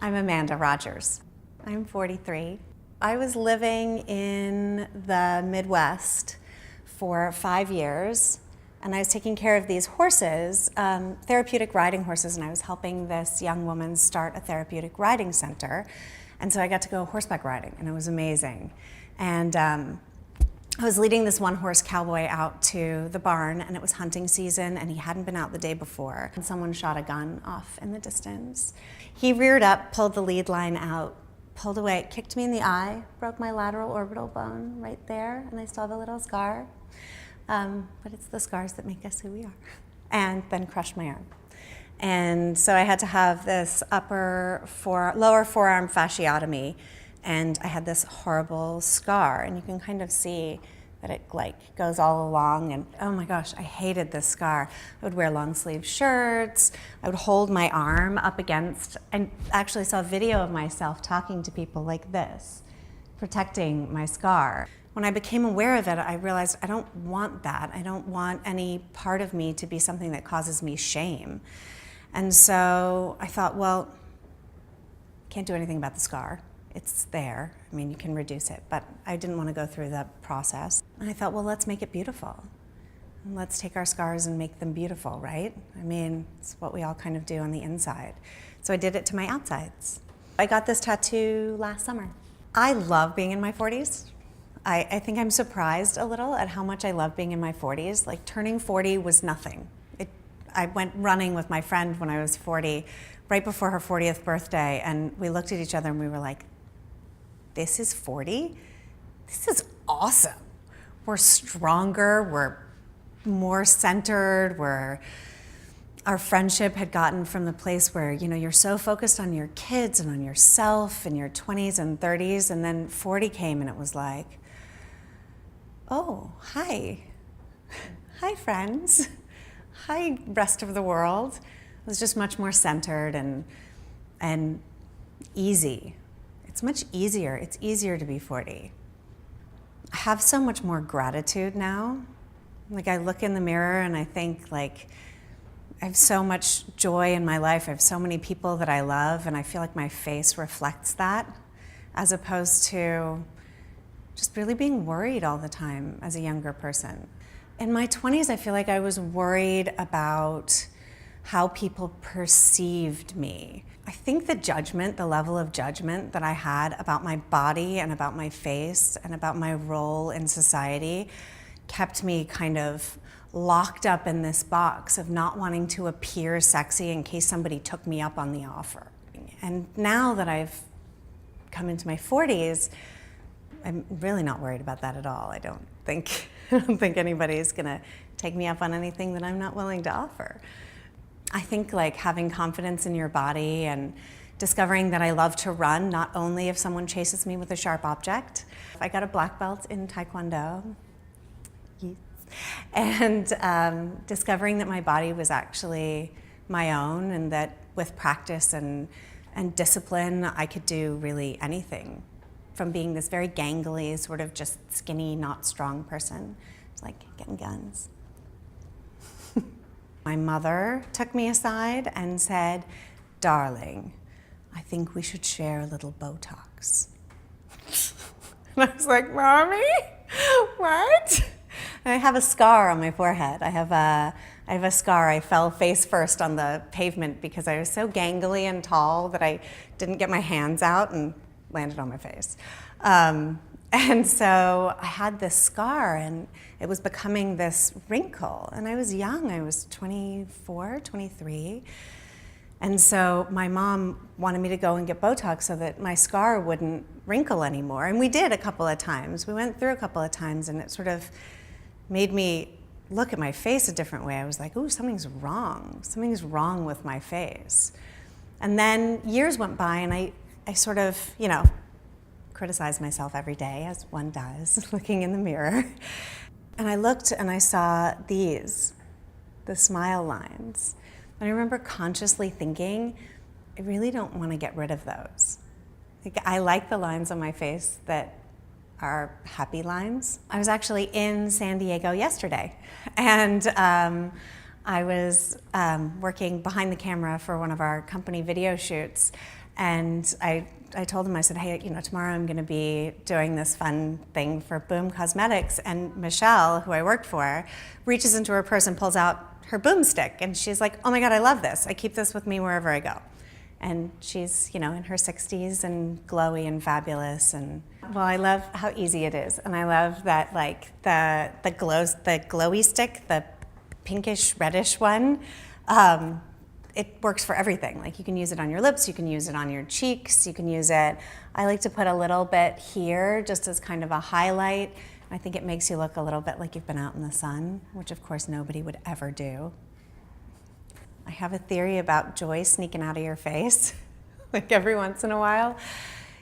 I'm Amanda Rogers. I'm 43. I was living in the Midwest for 5 years, and I was taking care of these horses, therapeutic riding horses, and I was helping this young woman start a therapeutic riding center. And so I got to go horseback riding, and it was amazing. And I was leading this one horse cowboy out to the barn, and it was hunting season, and he hadn't been out the day before. And someone shot a gun off in the distance. He reared up, pulled the lead line out, pulled away, kicked me in the eye, broke my lateral orbital bone right there, and I still have a little scar. But it's the scars that make us who we are. And then crushed my arm. And so I had to have this lower forearm fasciotomy, and I had this horrible scar, and you can kind of see that it goes all along, and oh my gosh, I hated this scar. I would wear long sleeve shirts, I would hold my arm up against, and actually saw a video of myself talking to people like this, protecting my scar. When I became aware of it, I realized I don't want that. I don't want any part of me to be something that causes me shame. And so I thought, well, can't do anything about the scar. It's there. I mean, you can reduce it, but I didn't want to go through the process. And I thought, well, let's make it beautiful. And let's take our scars and make them beautiful, right? I mean, it's what we all kind of do on the inside. So I did it to my outsides. I got this tattoo last summer. I love being in my 40s. I think I'm surprised a little at how much I love being in my 40s. Like, turning 40 was nothing. I went running with my friend when I was 40, right before her 40th birthday, and we looked at each other and we were like, this is 40? This is awesome. We're stronger, we're more centered, our friendship had gotten from the place where, you're so focused on your kids and on yourself in your 20s and 30s, and then 40 came and it was like, oh, hi. Hi, friends. Hi, rest of the world. It was just much more centered and easy. It's much easier. It's easier to be 40. I have so much more gratitude now. Like, I look in the mirror and I think, I have so much joy in my life. I have so many people that I love, and I feel like my face reflects that, as opposed to just really being worried all the time as a younger person. In my 20s, I feel like I was worried about how people perceived me. I think the level of judgment that I had about my body and about my face and about my role in society kept me kind of locked up in this box of not wanting to appear sexy in case somebody took me up on the offer. And now that I've come into my 40s, I'm really not worried about that at all. I don't think anybody's gonna take me up on anything that I'm not willing to offer. I think having confidence in your body and discovering that I love to run, not only if someone chases me with a sharp object. I got a black belt in Taekwondo. Yes. And discovering that my body was actually my own, and that with practice and discipline, I could do really anything. From being this very gangly, sort of just skinny, not strong person, it's like getting guns. My mother took me aside and said, darling, I think we should share a little Botox. And I was like, Mommy, what? And I have a scar on my forehead. I have a scar. I fell face first on the pavement because I was so gangly and tall that I didn't get my hands out and landed on my face. And so I had this scar, and it was becoming this wrinkle. And I was young. I was 24, 23. And so my mom wanted me to go and get Botox so that my scar wouldn't wrinkle anymore. And we did a couple of times. We went through a couple of times, and it sort of made me look at my face a different way. I was like, ooh, something's wrong. Something's wrong with my face. And then years went by, and I sort of, criticized myself every day, as one does, looking in the mirror. And I looked and I saw the smile lines. And I remember consciously thinking, I really don't want to get rid of those. I like the lines on my face that are happy lines. I was actually in San Diego yesterday, and I was working behind the camera for one of our company video shoots, And I told him, I said, hey, tomorrow I'm going to be doing this fun thing for Boom Cosmetics. And Michelle, who I worked for, reaches into her purse and pulls out her boomstick. And she's like, oh my God, I love this. I keep this with me wherever I go. And she's, in her 60s and glowy and fabulous. And well, I love how easy it is. And I love that, like, the glowy stick, the pinkish reddish one, it works for everything. Like, you can use it on your lips, you can use it on your cheeks, you can use it, I like to put a little bit here just as kind of a highlight. I think it makes you look a little bit like you've been out in the sun, which of course nobody would ever do. I have a theory about joy sneaking out of your face. Like, every once in a while,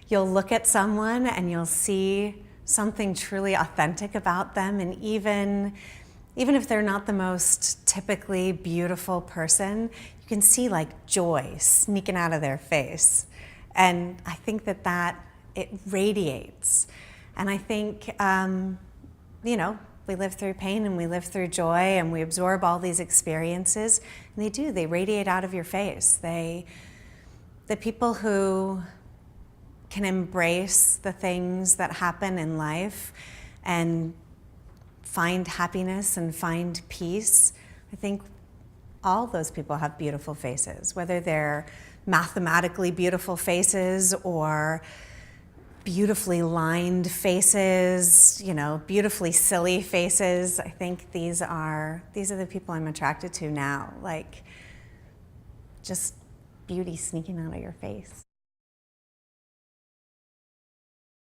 you'll look at someone and you'll see something truly authentic about them, and even if they're not the most typically beautiful person, you can see like joy sneaking out of their face. And I think that it radiates. And I think, we live through pain and we live through joy and we absorb all these experiences, and they radiate out of your face. The people who can embrace the things that happen in life and find happiness and find peace, I think all those people have beautiful faces, whether they're mathematically beautiful faces or beautifully lined faces, beautifully silly faces. I think these are the people I'm attracted to now, like just beauty sneaking out of your face.